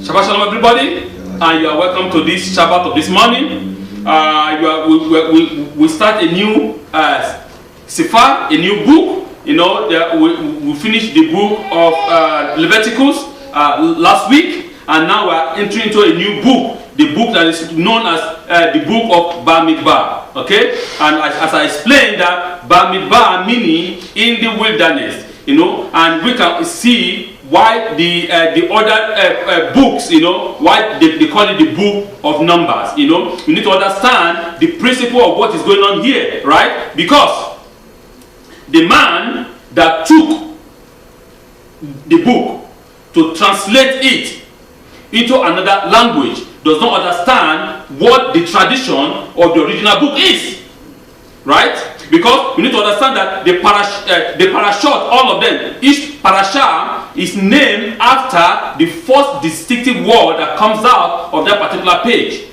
Shabbat Shalom, everybody, and you are welcome to this Shabbat of this morning. We start a new Sefer, a new book. You know, we finished the book of Leviticus last week, and now we are entering into a new book, the book that is known as the book of Bamidbar. Okay, and as I explained, that Bamidbar meaning in the wilderness. You know, and we can see why the other books, you know, why they call it the book of Numbers. You know, you need to understand the principle of what is going on here, right? Because the man that took the book to translate it into another language does not understand what the tradition of the original book is, right? Because you need to understand that the parashot, all of them, each parasha is named after the first distinctive word that comes out of that particular page.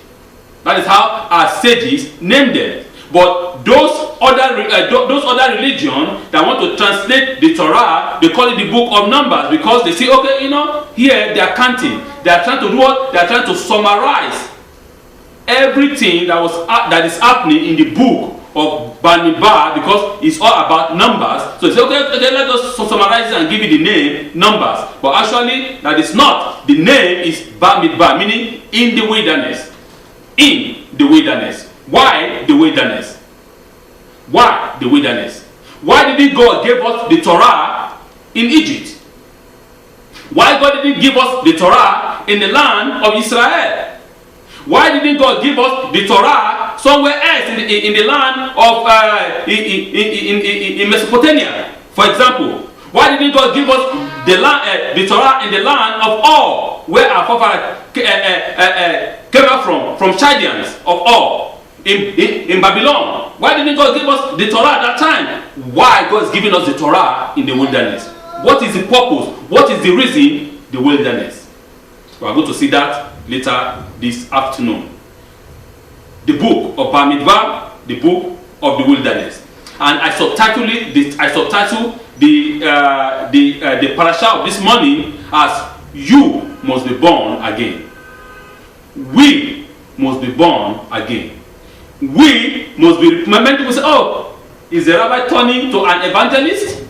That is how our sages name them. But those other religions that want to translate the Torah, they call it the book of Numbers, because they say, okay, you know, here they are counting. They are trying to do what? They are trying to summarize everything that is happening in the book of Bamidbar, because it's all about numbers. So they say, okay, let us summarize it and give it the name Numbers. But actually, that is not. The name is Bamidbar, meaning in the wilderness. In the wilderness. Why the wilderness? Why the wilderness? Why did God give us the Torah in Egypt? Why God didn't give us the Torah in the land of Israel? Why didn't God give us the Torah somewhere else in the land of in Mesopotamia, for example? Why didn't God give us the Torah in the land of Ur, where our forefathers came out from Chaldeans of Ur in Babylon? Why didn't God give us the Torah at that time? Why God is giving us the Torah in the wilderness? What is the purpose? What is the reason? The wilderness. We are going to see that later this afternoon. The book of Bamidbar, the book of the wilderness, and I subtitle the parasha of this morning as "You must be born again." We must be born again. We must be. Many people say, "Oh, is the rabbi turning to an evangelist?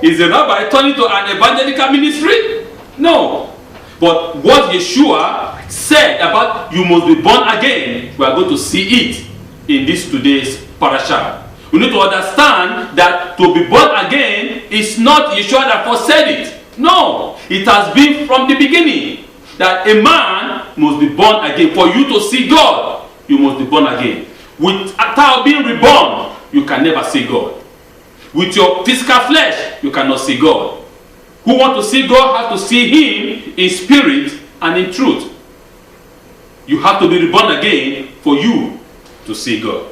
Is the rabbi turning to an evangelical ministry?" No. But what Yeshua said about you must be born again, we are going to see it in this today's parasha. We need to understand that to be born again is not Yeshua that first said it. No, it has been from the beginning that a man must be born again. For you to see God, you must be born again. Without being reborn, you can never see God. With your physical flesh, you cannot see God. Who want to see God have to see Him in spirit and in truth. You have to be reborn again for you to see God.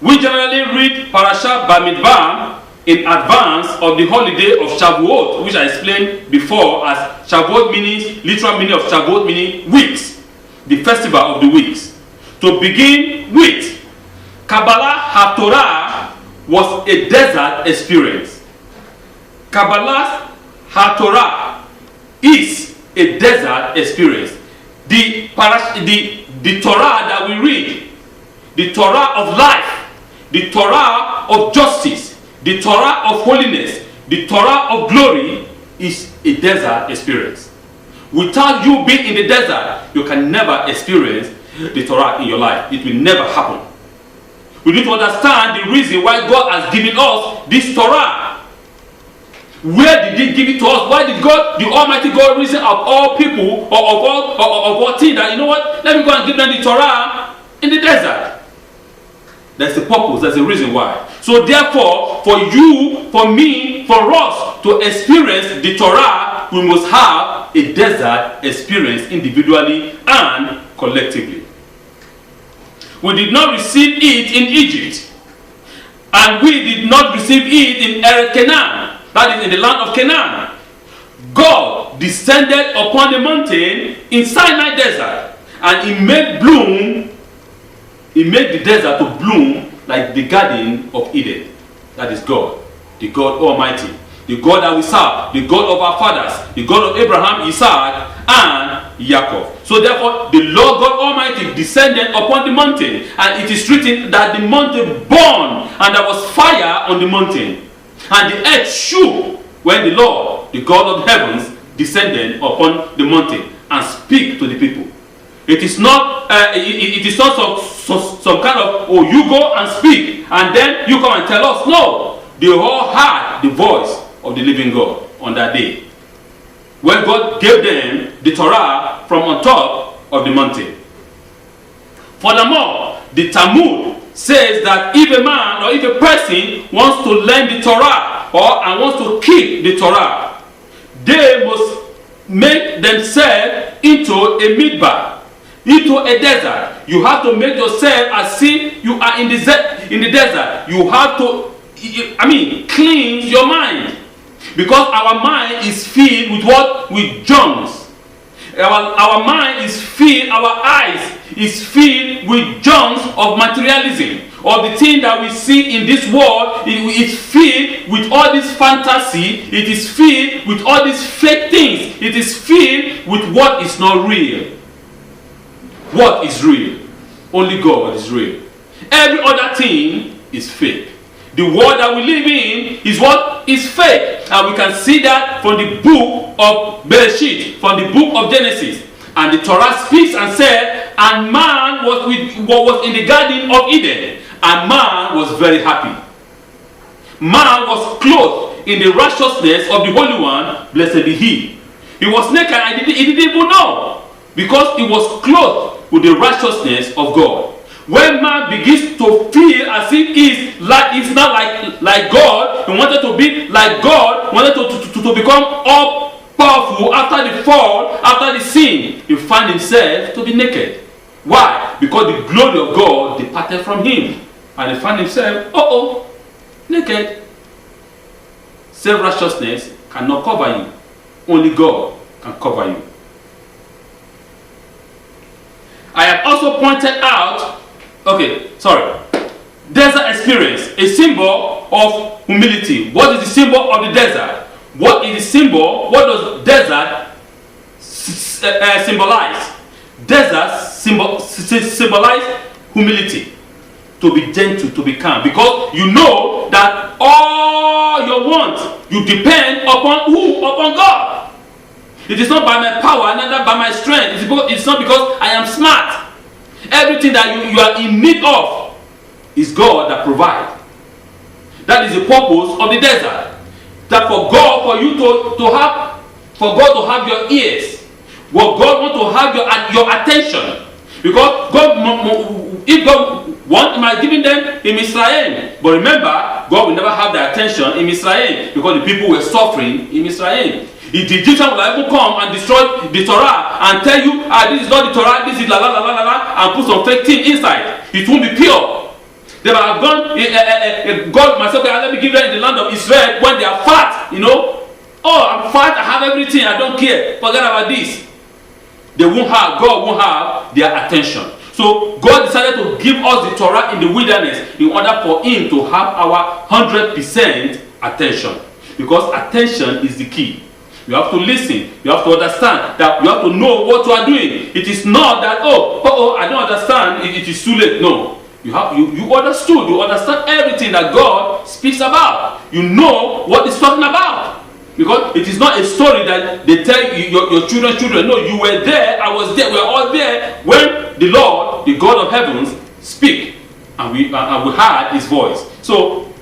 We generally read Parashat Bamidbar in advance of the holiday of Shavuot, which I explained before as Shavuot meaning, literal meaning of Shavuot meaning weeks, the festival of the weeks. To begin with, Kabbalah HaTorah was a desert experience. Kabbalah HaTorah is a desert experience. The Torah that we read, the Torah of life, the Torah of justice, the Torah of holiness, the Torah of glory is a desert experience. Without you being in the desert, you can never experience the Torah in your life. It will never happen. We need to understand the reason why God has given us this Torah. Where did He give it to us? Why did God, the Almighty God, reason of all people or of all things that, you know what, let me go and give them the Torah in the desert? That's the purpose, that's the reason why. So therefore, for you, for me, for us to experience the Torah, we must have a desert experience individually and collectively. We did not receive it in Egypt, and we did not receive it in Eretz Canaan. That is in the land of Canaan. God descended upon the mountain in Sinai desert, and He made the desert to bloom like the garden of Eden. That is God, the God Almighty. the God that we serve, the God of our fathers, the God of Abraham, Isaac, and Jacob. So therefore, the Lord God Almighty descended upon the mountain, and it is written that the mountain burned, and there was fire on the mountain, and the earth shook when the Lord, the God of heavens, descended upon the mountain and speak to the people. It is not some kind of, oh, you go and speak and then you come and tell us. No, they all heard the voice of the living God on that day, when God gave them the Torah from on top of the mountain. Furthermore, the Talmud says that if a man or if a person wants to learn the Torah and wants to keep the Torah, they must make themselves into a midbar, into a desert. You have to make yourself as if you are in the desert. You have to, cleanse your mind, because our mind is filled with what? With junks. Our mind is filled, our eyes is filled with junks of materialism, of the thing that we see in this world. It is filled with all this fantasy. It is filled with all these fake things. It is filled with what is not real. What is real? Only God is real. Every other thing is fake. The world that we live in is what is fake. And we can see that from the book of Bereshit, from the book of Genesis. And the Torah speaks and said, and man was in the garden of Eden, and man was very happy. Man was clothed in the righteousness of the Holy One, blessed be He. He was naked and he didn't even know, because he was clothed with the righteousness of God. When man begins to feel as if he's not like God, he wanted to be like God, wanted to become all powerful after the fall, after the sin, he found himself to be naked. Why? Because the glory of God departed from him, and he found himself, naked. Self-righteousness cannot cover you. Only God can cover you. I have also pointed out, desert experience, a symbol of humility. What is the symbol of the desert? What is the symbol? What does desert symbolize? Desert symbolize humility, to be gentle, to be calm, because you know that all your wants, you depend upon who? Upon God. It is not by my power, neither by my strength. It's not because I am smart. Everything that you are in need of is God that provides. That is the purpose of the desert. That for God to have your ears, God wants to have your attention, because if God wants, He might give them in Israel. But remember, God will never have their attention in Israel, because the people were suffering in Israel. The Egyptians will even come and destroy the Torah and tell you, this is not the Torah, this is la la la la la la, and put some fake thing inside. It won't be pure. They might have gone, God myself, let me give them in the land of Israel when they are fat, I'm fat, I have everything, I don't care, forget about this. God won't have their attention. So God decided to give us the Torah in the wilderness in order for Him to have our 100% attention. Because attention is the key. You have to listen. You have to understand that you have to know what you are doing. It is not that, I don't understand, it is too late. No. You understood. You understand everything that God speaks about. You know what He's talking about. Because it is not a story that they tell your children. No, you were there, I was there, we are all there when the Lord, the God of heavens, speak. And we heard His voice. So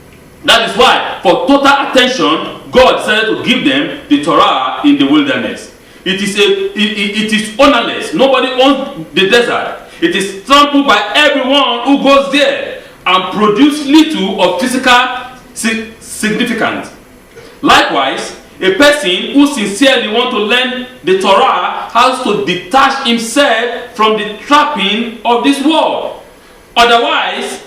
that is why, for total attention, God decided to give them the Torah in the wilderness. It is ownerless. Nobody owns the desert. It is trampled by everyone who goes there and produce little of physical significance. Likewise, a person who sincerely wants to learn the Torah has to detach himself from the trapping of this world. Otherwise,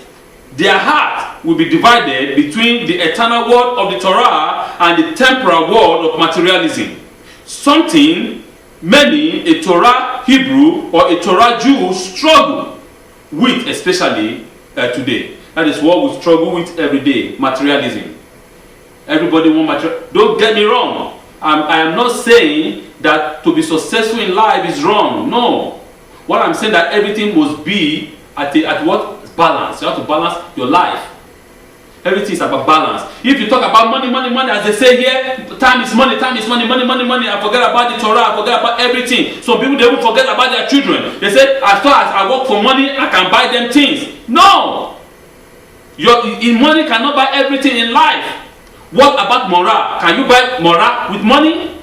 their heart will be divided between the eternal word of the Torah and the temporal word of materialism. Something many a Torah Hebrew or a Torah Jew struggle with, especially today. That is what we struggle with every day, materialism. Everybody want material. Don't get me wrong. I am not saying that to be successful in life is wrong. No. What I'm saying that everything must be at what balance. You have to balance your life. Everything is about balance. If you talk about money, money, money, as they say here, time is money, money, money, money. I forget about the Torah, I forget about everything. Some people, they will forget about their children. They say, as far as I work for money, I can buy them things. No! Money cannot buy everything in life. What about morale? Can you buy morale with money?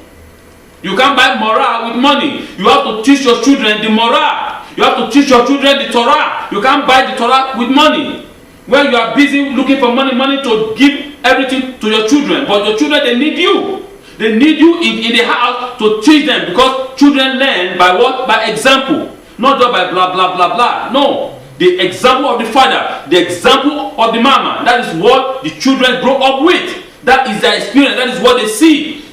You can't buy morale with money. You have to teach your children the morale. You have to teach your children the Torah. You can't buy the Torah with money. When you are busy looking for money to give everything to your children. But your children, they need you. They need you in the house to teach them. Because children learn by what? By example. Not just by blah, blah, blah, blah. No. The example of the father. The example of the mama. That is what the children grow up with. That is their experience. That is what they see.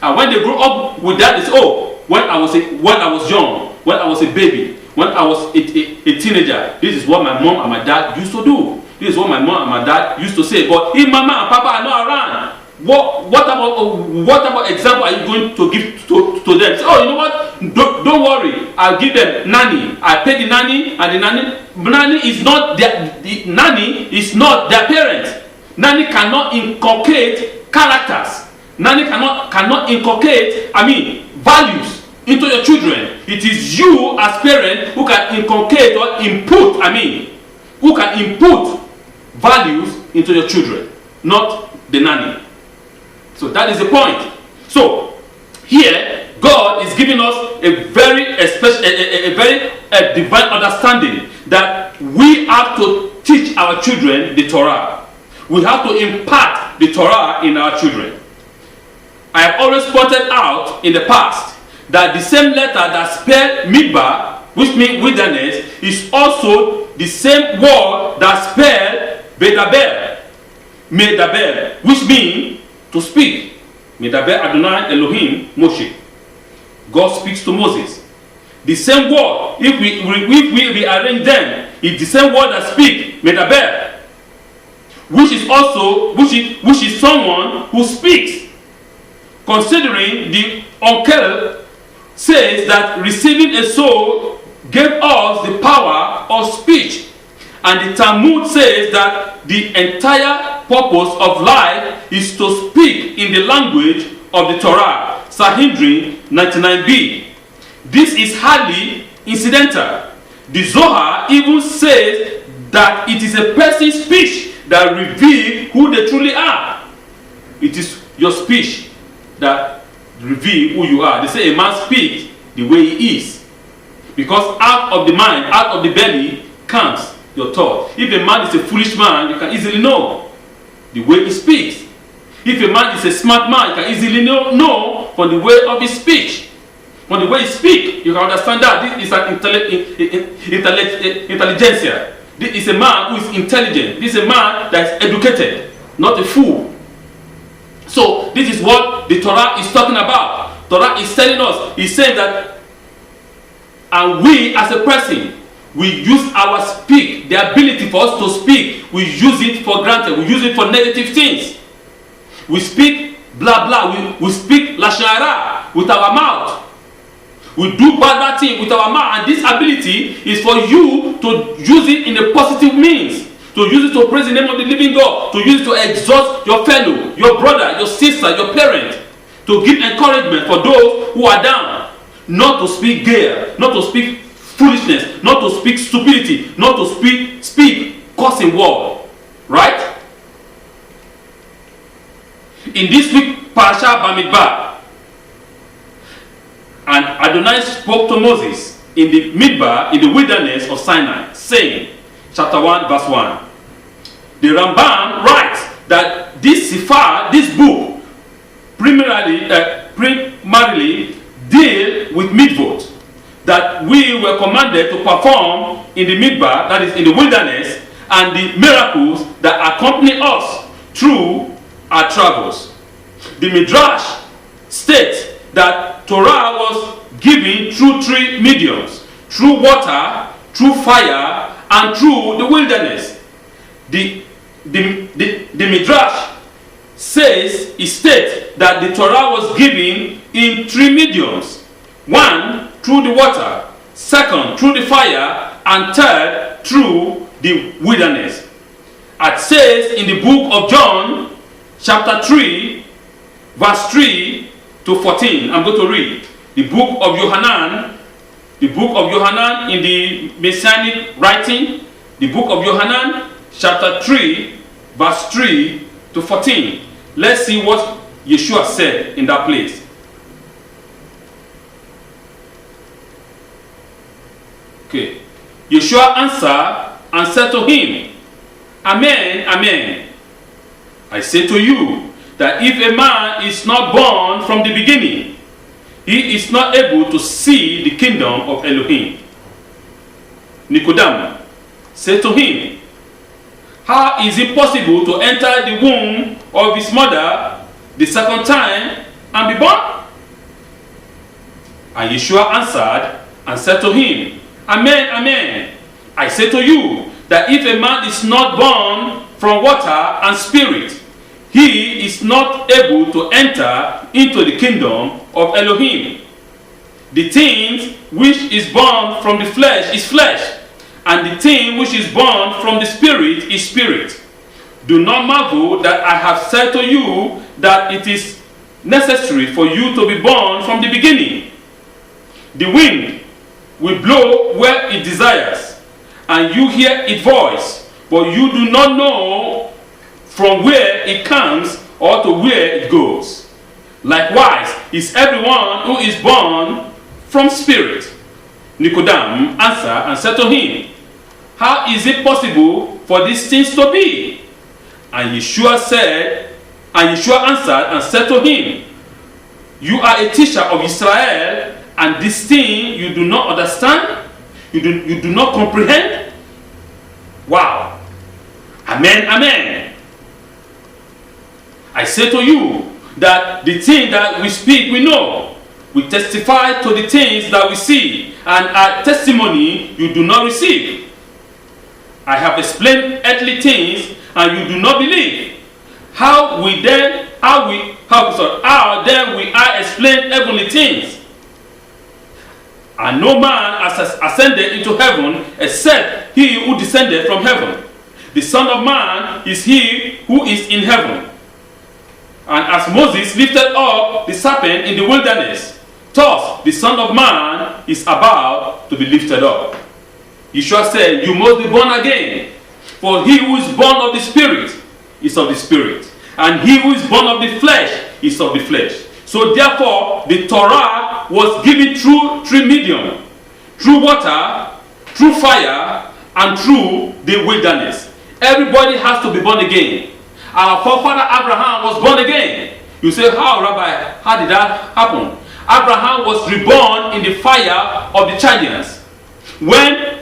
And when they grow up with that, they say, oh, when I was young, when I was a baby, when I was a teenager, this is what my mom and my dad used to do. This is what my mom and my dad used to say. But if mama and papa are not around, what about example are you going to give to them? Say, oh, you know what? Don't worry. I'll give them nanny. I pay the nanny, and the nanny is not their parent. Nanny cannot inculcate characters. Nanny cannot inculcate, values into your children. It is you as parent who can inculcate or input, who can input values into your children, not the nanny. So that is the point. So here, God is giving us a very divine understanding that we have to teach our children the Torah. We have to impart the Torah in our children. I have always pointed out in the past that the same letter that spelled Midbar, which means wilderness, is also the same word that spelled Medaber, which means to speak. Medaber Adonai Elohim Moshe. God speaks to Moses. The same word, if we rearrange them, it's the same word that speaks, Medaber, which is someone who speaks. Considering the uncle says that receiving a soul gave us the power of speech, and the Talmud says that the entire purpose of life is to speak in the language of the Torah. Sanhedrin 99b. This is hardly incidental. The Zohar even says that it is a person's speech that reveals who they truly are. It is your speech that reveal who you are. They say a man speaks the way he is, because out of the mind, out of the belly comes your thought. If a man is a foolish man, you can easily know the way he speaks. If a man is a smart man, you can easily know from the way of his speech. From the way he speaks, you can understand that this is an intelligentsia. This is a man who is intelligent. This is a man that is educated, not a fool. So this is what the Torah is talking about. Torah is telling us, it's saying that, and we as a person, we use our speak, the ability for us to speak, we use it for granted. We use it for negative things. We speak blah blah, we speak lashon hara with our mouth. We do bad things with our mouth, and this ability is for you to use it in a positive means. To use it to praise the name of the living God, to use it to exhort your fellow, your brother, your sister, your parent, to give encouragement for those who are down, not to speak gale, not to speak foolishness, not to speak stupidity, not to speak cursing word, right? In this week, Parashat Bamidbar, and Adonai spoke to Moses in the Midbar, in the wilderness of Sinai, saying, chapter 1, verse 1. The Rambam writes that this Sefer, this book, primarily deal with mitzvot that we were commanded to perform in the Midbar, that is in the wilderness, and the miracles that accompany us through our travels. The Midrash states that Torah was given through three mediums: through water, through fire, and through the wilderness. The Midrash says, it states that the Torah was given in three mediums. One, through the water. Second, through the fire. And third, through the wilderness. It says in the book of John, chapter 3, verse 3 to 14. I'm going to read. The book of Yohanan in the Messianic writing, the book of Yohanan, chapter 3, verse 3 to 14. Let's see what Yeshua said in that place. Okay. Yeshua answered and said to him, Amen, amen. I say to you that if a man is not born from the beginning, he is not able to see the kingdom of Elohim. Nicodemus said to him, How is it possible to enter the womb of his mother the second time and be born? And Yeshua answered and said to him, Amen, amen. I say to you that if a man is not born from water and spirit, he is not able to enter into the kingdom of Elohim. The thing which is born from the flesh is flesh, and the thing which is born from the spirit is spirit. Do not marvel that I have said to you that it is necessary for you to be born from the beginning. The wind will blow where it desires, and you hear its voice, but you do not know from where it comes or to where it goes. Likewise is everyone who is born from spirit. Nicodemus answered and said to him, How is it possible for these things to be? And Yeshua answered and said to him, You are a teacher of Israel, and this thing you do not understand? You do not comprehend? Wow. Amen, amen. I say to you that the thing that we speak, we know. We testify to the things that we see, and our testimony you do not receive. I have explained earthly things, and you do not believe. How then will I explain heavenly things? And no man has ascended into heaven except he who descended from heaven. The Son of Man is he who is in heaven. And as Moses lifted up the serpent in the wilderness, thus the Son of Man is about to be lifted up. Yeshua said, You must be born again. For he who is born of the Spirit is of the Spirit, and he who is born of the flesh is of the flesh. So therefore, the Torah was given through three medium: through water, through fire, and through the wilderness. Everybody has to be born again. Our forefather Abraham was born again. You say, how, Rabbi? How did that happen? Abraham was reborn in the fire of the Chaldeans. When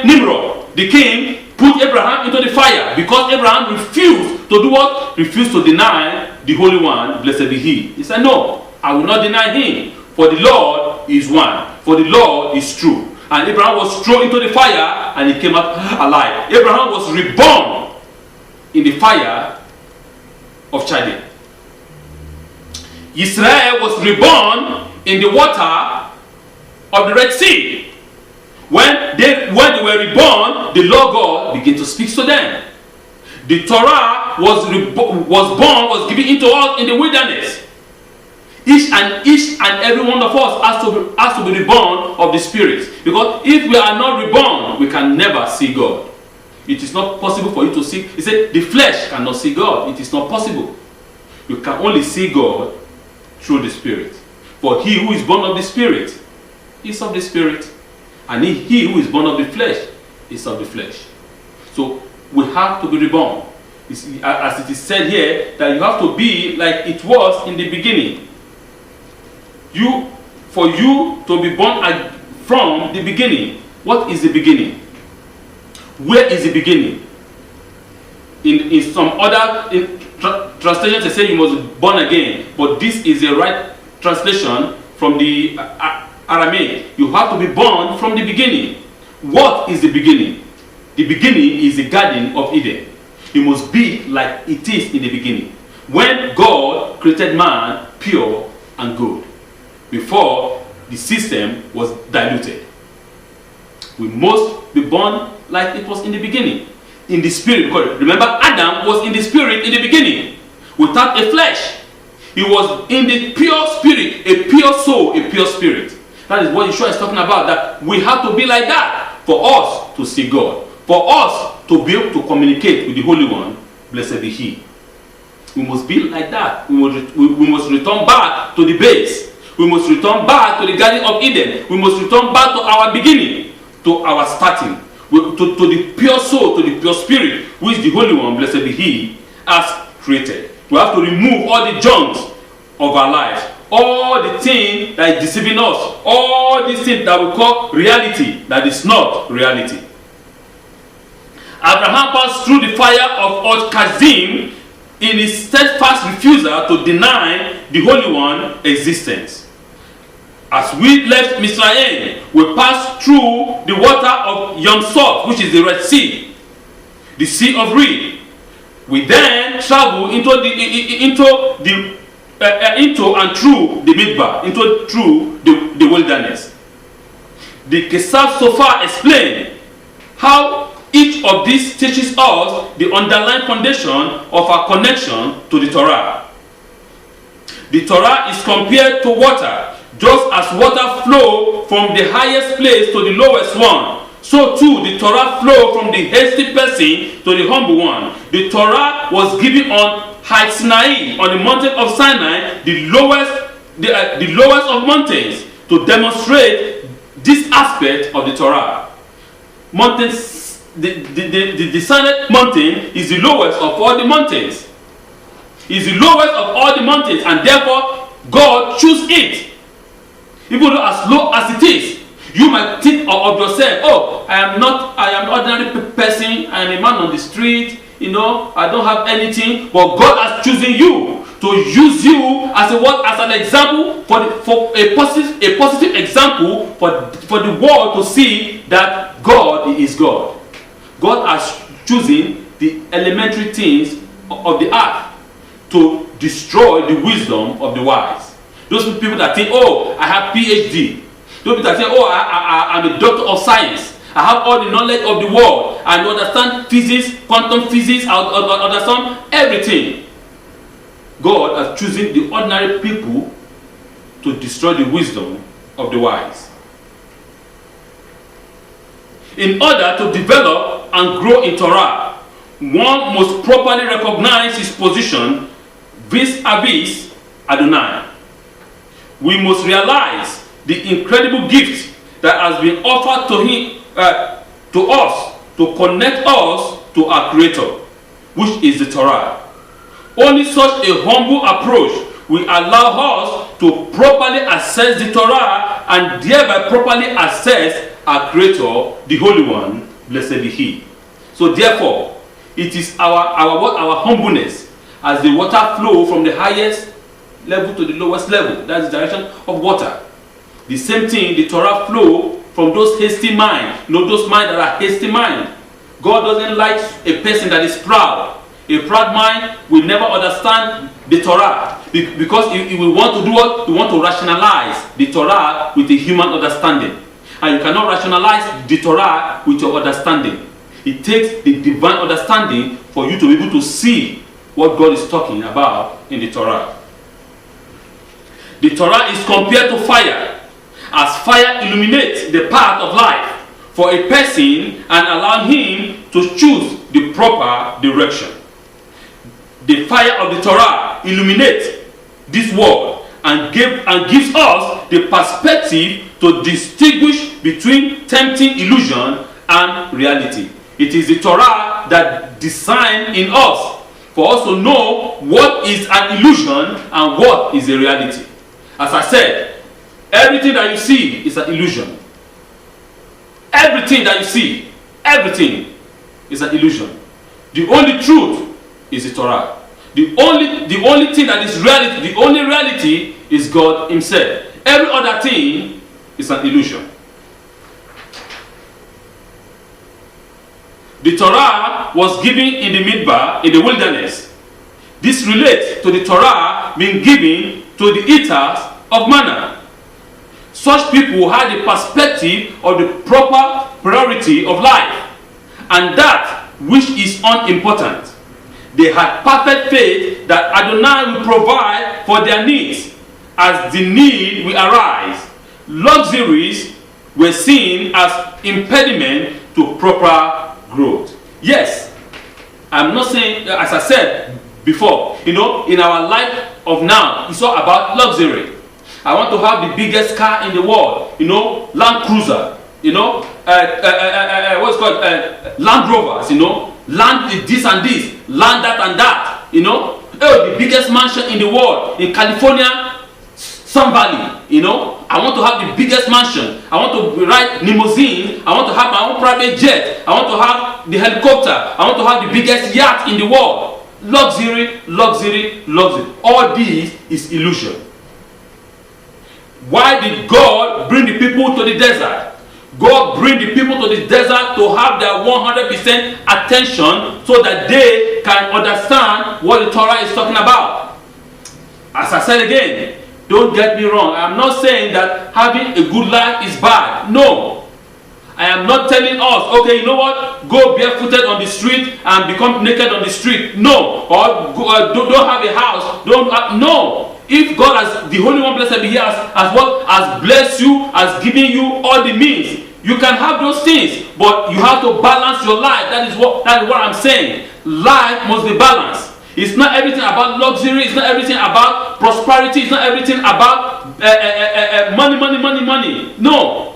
Nimrod, the king, put Abraham into the fire, because Abraham refused to do what? Refused to deny the Holy One, blessed be He. He said, No, I will not deny Him, for the Lord is one, for the Lord is true. And Abraham was thrown into the fire, and he came out alive. Abraham was reborn in the fire of Chaldea. Israel was reborn in the water of the Red Sea. When they were reborn, the Lord God began to speak to them. The Torah was given into us in the wilderness. Each and every one of us has to be reborn of the Spirit. Because if we are not reborn, we can never see God. It is not possible for you to see. He said the flesh cannot see God. It is not possible. You can only see God through the Spirit. For he who is born of the Spirit is of the Spirit. And he who is born of the flesh is of the flesh. So we have to be reborn. As it is said here, that you have to be like it was in the beginning. For you to be born from the beginning. What is the beginning? Where is the beginning? In some other translations they say you must be born again, but this is the right translation from the Aramaic. You have to be born from the beginning. What is the beginning? The beginning is the Garden of Eden. It must be like it is in the beginning. when God created man pure and good, before the system was diluted. We must be born like it was in the beginning, in the spirit. Because remember, Adam was in the spirit in the beginning, without a flesh. He was in the pure spirit, a pure soul, a pure spirit. That is what Yeshua is talking about, that we have to be like that for us to see God, for us to be able to communicate with the Holy One. Blessed be He. We must be like that. We must return back to the base. We must return back to the Garden of Eden. We must return back to our beginning, to our starting, to the pure soul, to the pure spirit, which the Holy One, blessed be He, has created. We have to remove all the junks of our lives, all the things that is deceiving us, all these things that we call reality, that is not reality. Abraham passed through the fire of Ur-Kasdim in his steadfast refusal to deny the Holy One existence. As we left Mizraim, we passed through the water of Yam Suf, which is the Red Sea, the Sea of Reed. We then travel into and through the Midbar, through the wilderness. The Kesef Sofar explained how each of these teaches us the underlying foundation of our connection to the Torah. The Torah is compared to water. Just as water flows from the highest place to the lowest one, so too the Torah flows from the hasty person to the humble one. The Torah was given on Har Sinai, on the mountain of Sinai, the lowest of mountains, to demonstrate this aspect of the Torah. Mountains, the Sinai mountain is the lowest of all the mountains. Is the lowest of all the mountains, and therefore God chose it. Even though as low as it is, you might think of yourself, oh, I am an ordinary person, I am a man on the street, I don't have anything, but God has chosen you to use you as an example for a positive example for the world to see that God is God. God has chosen the elementary things of the earth to destroy the wisdom of the wise. Those people that think, oh, I have PhD. Those people that say, oh, I'm a doctor of science. I have all the knowledge of the world. I understand physics, quantum physics, I understand everything. God has chosen the ordinary people to destroy the wisdom of the wise. In order to develop and grow in Torah, one must properly recognize his position vis-a-vis Adonai. We must realize the incredible gift that has been offered to us to connect us to our Creator, which is the Torah. Only such a humble approach will allow us to properly assess the Torah and thereby properly assess our Creator, the Holy One, blessed be He. So therefore, it is our humbleness as the water flow from the highest level to the lowest level. That's the direction of water. The same thing, the Torah flow from those hasty minds. Those minds that are hasty minds. God doesn't like a person that is proud. A proud mind will never understand the Torah because he will want to do what? He want to rationalize the Torah with a human understanding. And you cannot rationalize the Torah with your understanding. It takes the divine understanding for you to be able to see what God is talking about in the Torah. The Torah is compared to fire, as fire illuminates the path of life for a person and allow him to choose the proper direction. The fire of the Torah illuminates this world and gives us the perspective to distinguish between tempting illusion and reality. It is the Torah that designed in us for us to know what is an illusion and what is a reality. As I said, everything that you see is an illusion. Everything that you see, everything is an illusion. The only truth is the Torah. The only thing that is reality, the only reality is God Himself. Every other thing is an illusion. The Torah was given in the Midbar, in the wilderness. This relates to the Torah being given to the eaters of manna. Such people had the perspective of the proper priority of life and that which is unimportant. They had perfect faith that Adonai will provide for their needs as the need will arise. Luxuries were seen as impediment to proper growth. Yes, I'm not saying, as I said before, in our life of now, it's all about luxury. I want to have the biggest car in the world, Land Cruiser, what's called Land Rovers, land this and this, land that and that, the biggest mansion in the world in California, Sun Valley, I want to have the biggest mansion. I want to ride limousine. I want to have my own private jet. I want to have the helicopter. I want to have the biggest yacht in the world. Luxury, luxury, luxury. All this is illusion. Why did God bring the people to the desert? God bring the people to the desert to have their 100% attention so that they can understand what the Torah is talking about. As I said again, don't get me wrong. I'm not saying that having a good life is bad. No. I am not telling us, okay, you know what? Go barefooted on the street and become naked on the street. No. Or don't have a house. No. If God has, the Holy One blessed be He has what? Has blessed you, has given you all the means. You can have those things, but you have to balance your life. That is what I'm saying. Life must be balanced. It's not everything about luxury. It's not everything about prosperity. It's not everything about money. No.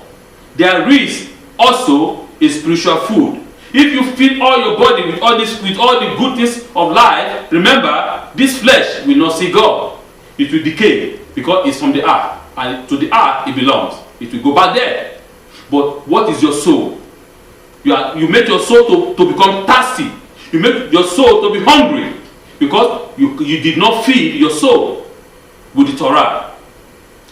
There is also a spiritual food. If you feed all your body with all the goodness of life, remember, this flesh will not see God. It will decay because it's from the earth, and to the earth it belongs. It will go back there. But what is your soul? You make your soul to become thirsty. You make your soul to be hungry because you did not feed your soul with the Torah.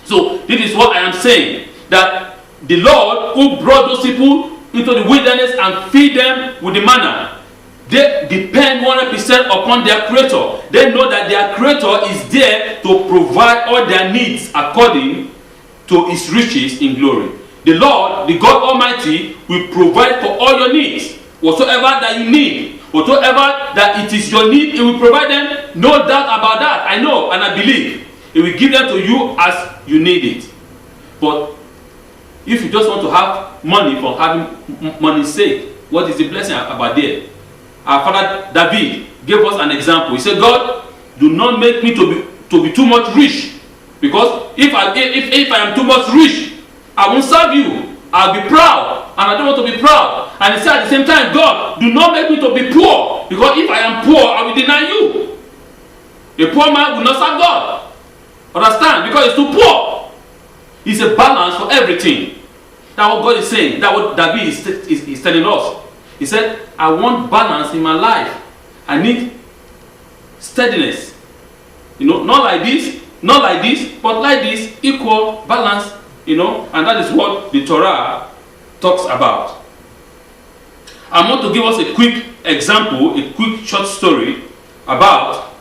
So this is what I am saying, that the Lord who brought those people into the wilderness and feed them with the manna, they depend 100% upon their Creator. They know that their Creator is there to provide all their needs according to His riches in glory. The Lord, the God Almighty, will provide for all your needs. Whatsoever that you need, whatsoever that it is your need, He will provide them. No doubt about that. I know and I believe. He will give them to you as you need it. But if you just want to have money for having money's sake, what is the blessing about there? Our father David gave us an example. He said, God, do not make me to be too much rich, because if I am too much rich, I won't serve you. I'll be proud, and I don't want to be proud. And he said at the same time, God, do not make me to be poor, because if I am poor, I will deny you. A poor man will not serve God. Understand? Because he's too poor. It's a balance for everything. That's what God is saying. That's what David is telling us. He said, I want balance in my life. I need steadiness. Not like this, but like this, equal balance, and that is what the Torah talks about. I want to give us a quick example, a quick short story about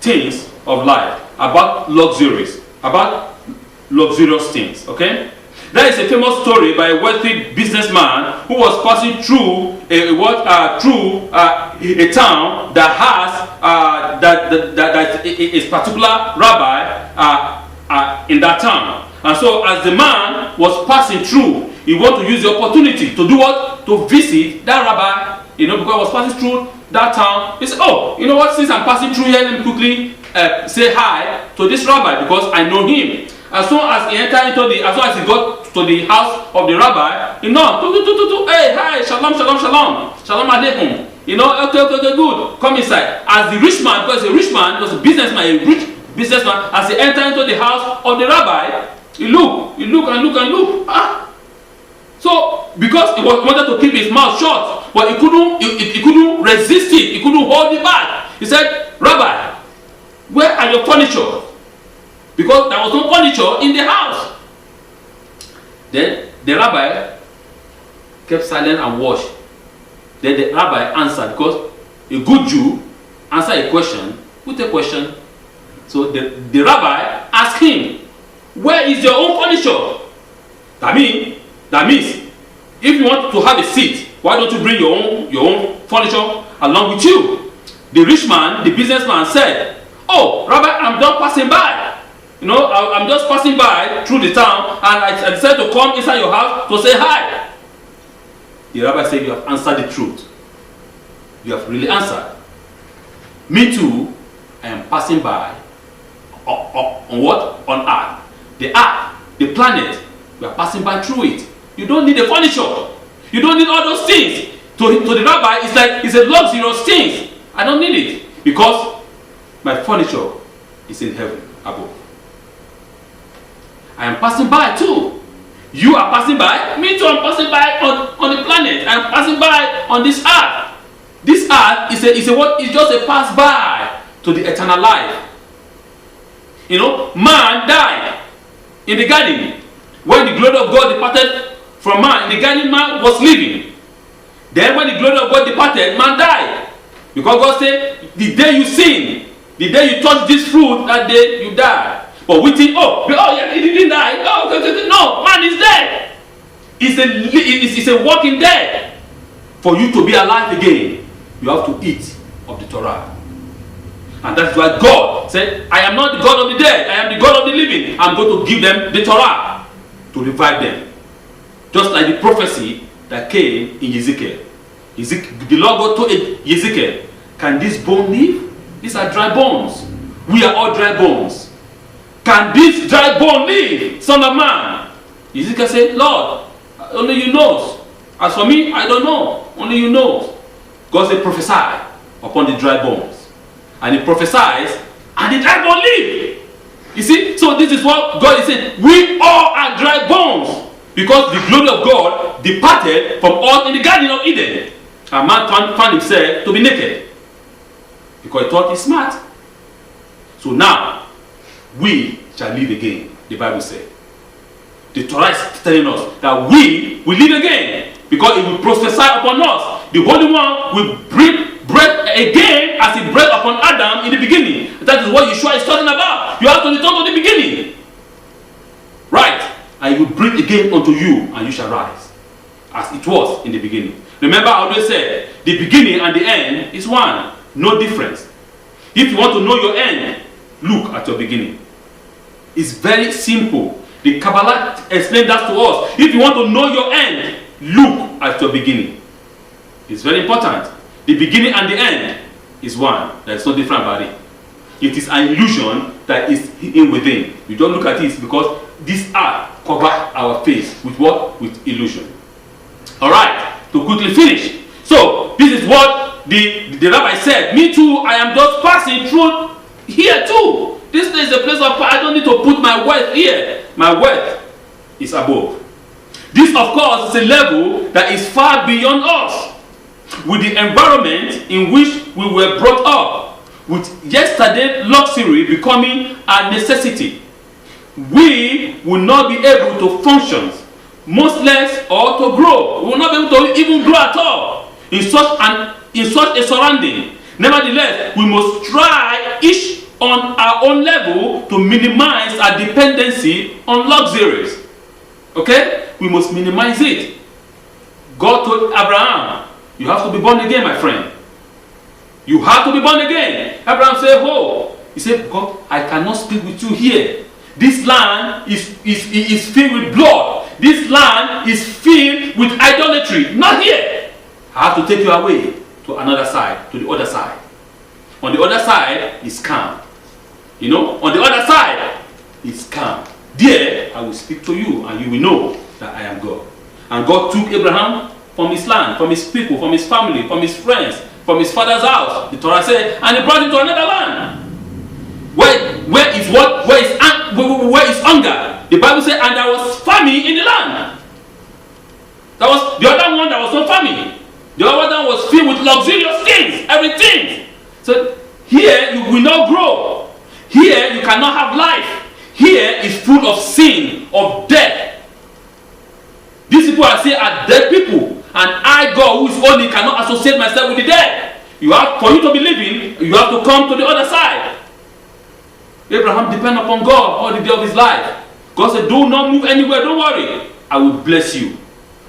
things of life, about luxuries, about luxurious things, okay? There is a famous story by a wealthy businessman who was passing through a town that has that is particular rabbi in that town. And so, as the man was passing through, he wanted to use the opportunity to do what? To visit that rabbi. Because he was passing through that town. He said, "Oh, you know what? Since I'm passing through here, let me quickly say hi to this rabbi because I know him." As soon as he entered as soon as he got to the house of the rabbi, he knocked. Hey, hi, shalom alaikum. Okay, good. Come inside. As the rich man, because a rich man was a businessman, a rich businessman, as he entered into the house of the rabbi, he looked. So, because he wanted to keep his mouth shut, but he couldn't resist it. He couldn't hold it back. He said, "Rabbi, where are your furniture?" Because there was no furniture in the house. Then the rabbi kept silent and watched. Then the rabbi answered, because a good Jew answer a question with a question. So the rabbi asked him, where is your own furniture? That means, if you want to have a seat, why don't you bring your own furniture along with you? The rich man, the businessman said, oh, Rabbi, I'm just passing by. I'm just passing by through the town, and I decided to come inside your house to say hi. The rabbi said, you have answered the truth. You have really answered. Me too, I am passing by on what? On earth. The earth, the planet, we are passing by through it. You don't need the furniture. You don't need all those things. To the rabbi, it's a luxurious thing. I don't need it because my furniture is in heaven above. I am passing by too. You are passing by. Me too, I'm passing by on the planet. I'm passing by on this earth. This earth is just a pass by to the eternal life. Man died in the garden. When the glory of God departed from man, in the garden man was living. Then when the glory of God departed, man died. Because God said, the day you sin, the day you touch this fruit, that day you die. But we think, yeah, he didn't die. No, man is dead. It's a walking dead. For you to be alive again, you have to eat of the Torah. And that's why God said, I am not the God of the dead, I am the God of the living. I'm going to give them the Torah to revive them. Just like the prophecy that came in Ezekiel. The Lord God told Ezekiel, can this bone live? These are dry bones. We are all dry bones. Can this dry bone live, son of man? Ezekiel said, Lord, only you knows. As for me, I don't know. Only you knows. God said, prophesy upon the dry bones. And he prophesies, and the dry bone live. You see, so this is what God is saying. We all are dry bones. Because the glory of God departed from us in the Garden of Eden. And man found himself to be naked. Because he thought he's smart. So now, we shall live again, the Bible said. The Torah is telling us that we will live again. Because it will prophesy upon us. The Holy One will breathe breath again as he breathed upon Adam in the beginning. That is what Yeshua is talking about. You have to return to the beginning. Right. And he will breathe again unto you, and you shall rise. As it was in the beginning. Remember, I always said, the beginning and the end is one. No difference. If you want to know your end, look at your beginning. It's very simple. The Kabbalah explained that to us. If you want to know your end, look at your beginning. It's very important. The beginning and the end is one. There's no difference about it. It is an illusion that is in within. You don't look at it because this earth covers our face with what? With illusion. Alright, to quickly finish. So, this is what the rabbi said. Me too, I am just passing through here too. This is a place of, I don't need to put my wealth here. My wealth is above. This, of course, is a level that is far beyond us. With the environment in which we were brought up, with yesterday's luxury becoming a necessity, we will not be able to function, much less or to grow. We will not be able to even grow at all in such a surrounding. Nevertheless, we must try each on our own level to minimize our dependency on luxuries. Okay? We must minimize it. God told Abraham, you have to be born again, my friend. You have to be born again. Abraham said, oh. He said, God, I cannot speak with you here. This land is filled with blood. This land is filled with idolatry. Not here. I have to take you away to another side, to the other side. On the other side is calm. You know, on the other side is calm. There, I will speak to you and you will know that I am God. And God took Abraham from his land, from his people, from his family, from his friends, from his father's house. The Torah said, and he brought him to another land. Where is hunger? The Bible said, and there was famine in the land. That was the other one that was not famine. The other one was filled with luxurious things, everything. So here you will not grow. Here you cannot have life. Here is full of sin, of death. These people I say are dead people. And I, God, who is holy, cannot associate myself with the dead. for you to be living, you have to come to the other side. Abraham depended upon God all the day of his life. God said, do not move anywhere, don't worry. I will bless you.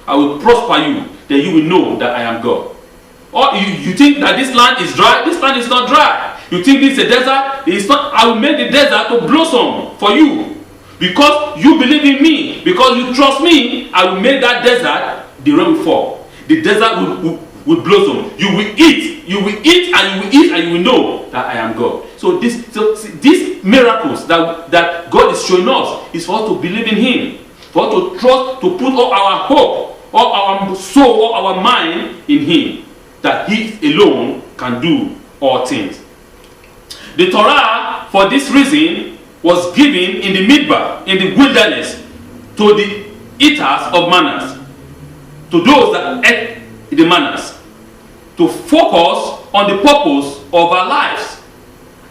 I will prosper you. Then you will know that I am God. Or you think that this land is dry? This land is not dry. You think this is a desert? It's not. I will make the desert to blossom for you. Because you believe in me, because you trust me, I will make that desert, the rain will fall. The desert will blossom. You will eat, and you will eat, and you will know that I am God. So these miracles that God is showing us is for us to believe in Him, for us to trust, to put all our hope, all our soul, all our mind in Him, that He alone can do all things. The Torah, for this reason, was given in the midbar, in the wilderness, to the eaters of mannas, to those that ate the mannas, to focus on the purpose of our lives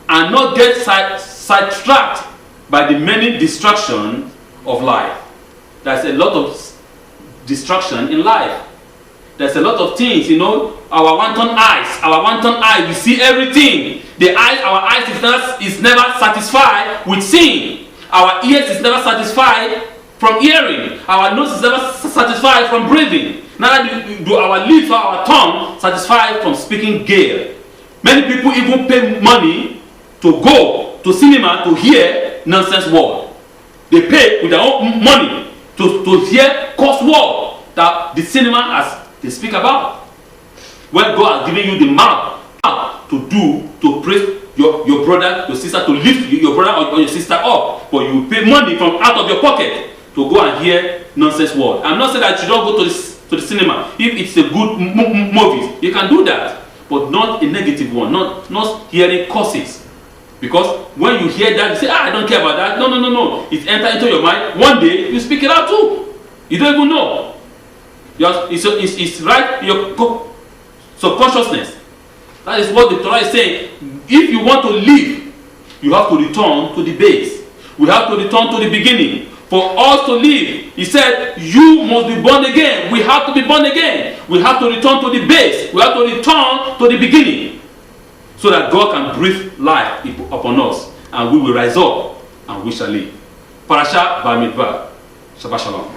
and not get sidetracked by the many distractions of life. There's a lot of distraction in life. There's a lot of things, our wanton eyes, we see everything. Our eyes is never satisfied with seeing. Our ears is never satisfied from hearing. Our nose is never satisfied from breathing. Neither do our lips or our tongue satisfied from speaking gay. Many people even pay money to go to cinema to hear nonsense word. They pay with their own money to hear curse word that the cinema has they speak about. When God has given you the mouth to praise your brother, your sister, to lift your brother or your sister up, but you pay money from out of your pocket to go and hear nonsense word. I'm not saying that you don't go to the cinema. If it's a good movie, you can do that, but not a negative one, not hearing curses. Because when you hear that, you say, I don't care about that. No. It enters into your mind. One day, you speak it out too. You don't even know. It's right in your subconsciousness. That is what the Torah is saying. If you want to live, you have to return to the base. We have to return to the beginning. For us to live, he said, you must be born again. We have to be born again. We have to return to the base. We have to return to the beginning. So that God can breathe life upon us. And we will rise up and we shall live. Parasha Bamidbar. Shabbat Shalom.